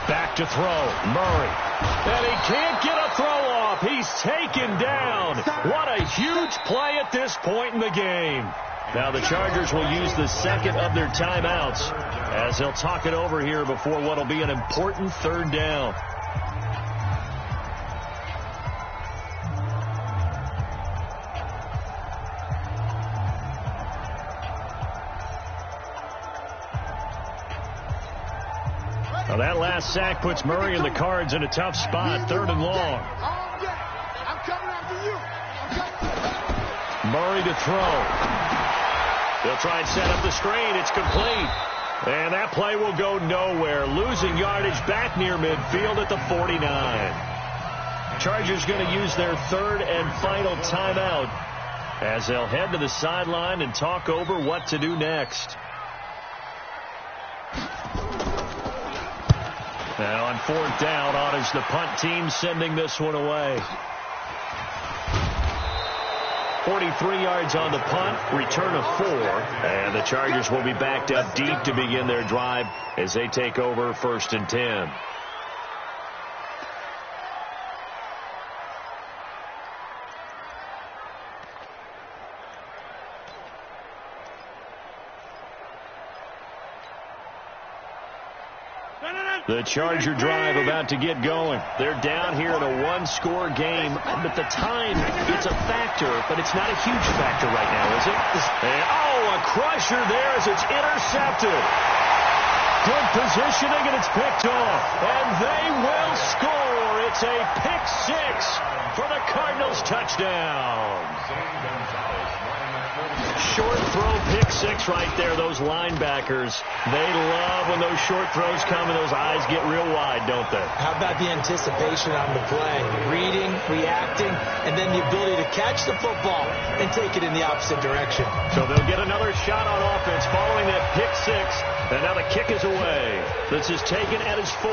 Speaker 1: Back to throw. Murray. And he can't get a throw off. He's taken down. What a huge play at this point in the game. Now the Chargers will use the second of their timeouts as they'll talk it over here before what will be an important third down. Well, that last sack puts Murray and the Cards in a tough spot, third and long.
Speaker 3: I'm coming after you.
Speaker 1: Murray to throw. They'll try and set up the screen. It's complete. And that play will go nowhere. Losing yardage back near midfield at the 49. Chargers going to use their third and final timeout as they'll head to the sideline and talk over what to do next. Now on fourth down, honors the punt team, sending this one away. 43 yards on the punt, return of 4, and the Chargers will be backed up deep to begin their drive as they take over first and 10. The Charger drive about to get going. They're down here in a one-score game, but the time, it's a factor, but it's not a huge factor right now, is it? And, a crusher there as it's intercepted. Good positioning, and it's picked off. And they will score. It's a pick six for the Cardinals touchdown. Short throw pick six right there. Those linebackers, they love when those short throws come and those eyes get real wide, don't they?
Speaker 4: How about the anticipation on the play? Reading, reacting, and then the ability to catch the football and take it in the opposite direction.
Speaker 1: So they'll get another shot on offense following that pick six. And now the kick is away. This is taken at his 4.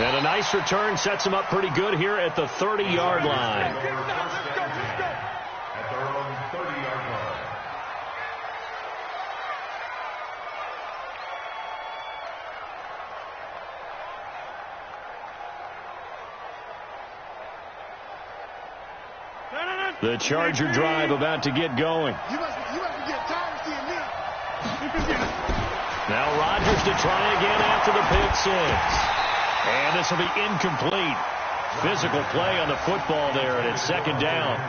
Speaker 1: And a nice return sets him up pretty good here at the 30-yard line.
Speaker 2: At their own 30-yard line.
Speaker 1: The Charger drive about to get going.
Speaker 3: You must be getting tired of seeing me.
Speaker 1: Now Rodgers to try again after the pick six. And this will be incomplete. Physical play on the football there, and it's second down.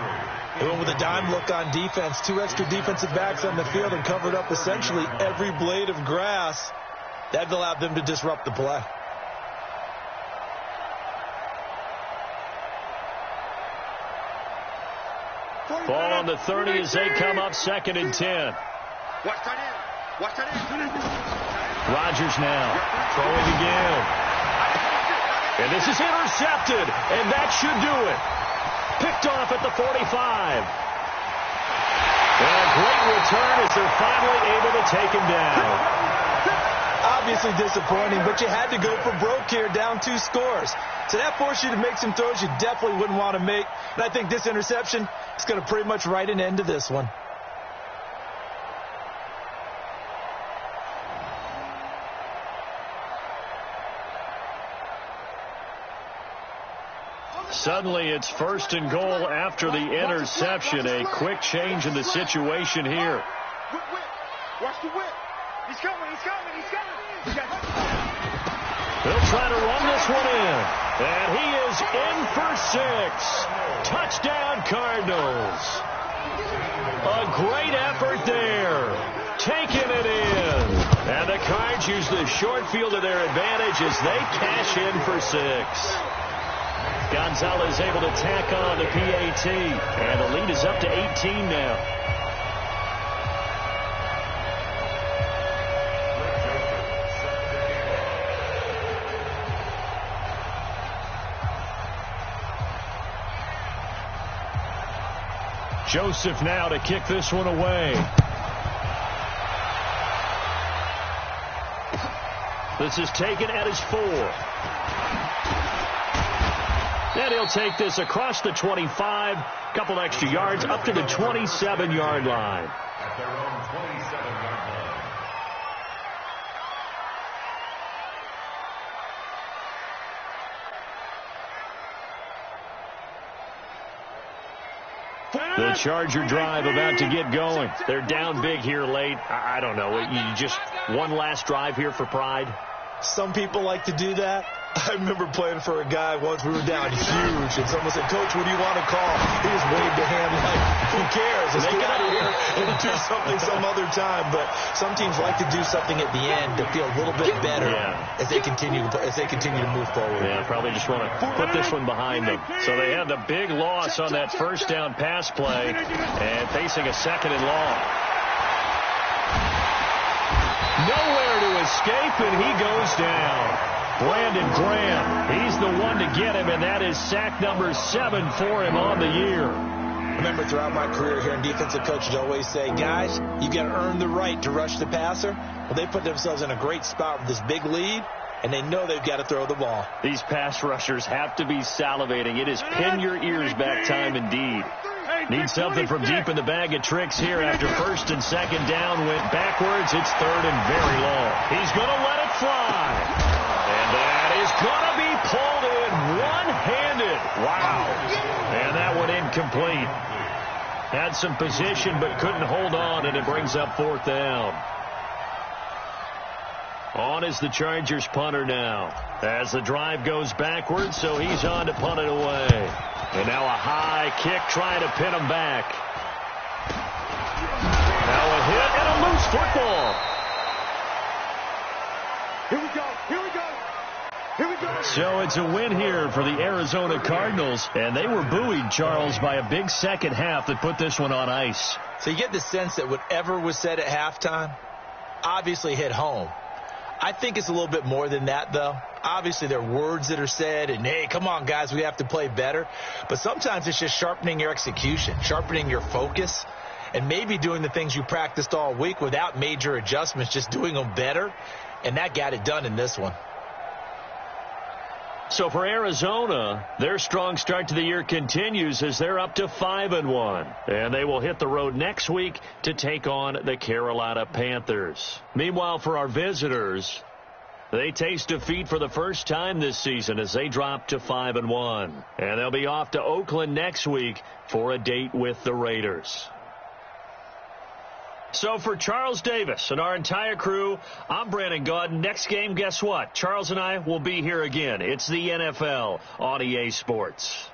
Speaker 4: They went with a dime look on defense. 2 extra defensive backs on the field and covered up essentially every blade of grass. That allowed them to disrupt the play.
Speaker 1: Ball on the 30 as they come up 2nd and 10.
Speaker 3: Watch that in. Watch that in.
Speaker 1: Rodgers now throwing again. And this is intercepted, and that should do it. Picked off at the 45. And a great return as they're finally able to take him down.
Speaker 4: Obviously disappointing, but you had to go for broke here, down 2 scores. So that forced you to make some throws you definitely wouldn't want to make. And I think this interception is going to pretty much write an end to this one.
Speaker 1: Suddenly it's 1st and goal after the interception. A quick change in the situation here.
Speaker 3: Watch the whip. He's coming.
Speaker 1: They'll try to run this one in. And he is in for 6. Touchdown, Cardinals. A great effort there. Taking it in. And the Cards use the short field to their advantage as they cash in for 6. Gonzalez able to tack on the PAT. And the lead is up to 18 now. Joseph now to kick this one away. This is taken at his 4. And he'll take this across the 25, couple extra yards up to the 27-yard line.
Speaker 2: At their own 27-yard line.
Speaker 1: The Charger drive about to get going. They're down big here late. I don't know. You just one last drive here for pride?
Speaker 4: Some people like to do that. I remember playing for a guy once. We were down huge, and someone said, "Coach, what do you want to call?" He just waved a hand like, "Who cares? Let's get out of here and do something some other time." But some teams like to do something at the end to feel a little bit better as they continue to move forward.
Speaker 1: Yeah, probably just want to put this one behind them. So they had the big loss on that first down pass play, and facing a 2nd and long. Nowhere to escape, and he goes down. Brandon Graham, he's the one to get him, and that is sack number 7 for him on the year.
Speaker 4: I remember throughout my career hearing defensive coaches always say, guys, you got to earn the right to rush the passer. Well, they put themselves in a great spot with this big lead, and they know they've got to throw the ball.
Speaker 1: These pass rushers have to be salivating. It is pin your ears back time indeed. Need something from deep in the bag of tricks here after 1st and 2nd down. Went backwards. It's 3rd and very long. He's going to let it fly. And that is going to be pulled in one-handed. Wow. And that one incomplete. Had some position but couldn't hold on, and it brings up 4th down. On is the Chargers punter now. As the drive goes backwards, so he's on to punt it away. And now a high kick trying to pin him back. Now a hit and a loose football.
Speaker 3: Here we go.
Speaker 1: So it's a win here for the Arizona Cardinals, and they were buoyed, Charles, by a big second half that put this one on ice.
Speaker 4: So you get the sense that whatever was said at halftime obviously hit home. I think it's a little bit more than that, though. Obviously, there are words that are said, and, hey, come on, guys, we have to play better. But sometimes it's just sharpening your execution, sharpening your focus, and maybe doing the things you practiced all week without major adjustments, just doing them better. And that got it done in this one.
Speaker 1: So for Arizona, their strong start to the year continues as they're up to 5-1. And they will hit the road next week to take on the Carolina Panthers. Meanwhile, for our visitors, they taste defeat for the first time this season as they drop to 5-1. And they'll be off to Oakland next week for a date with the Raiders. So for Charles Davis and our entire crew, I'm Brandon Gaudin. Next game, guess what? Charles and I will be here again. It's the NFL on EA Sports.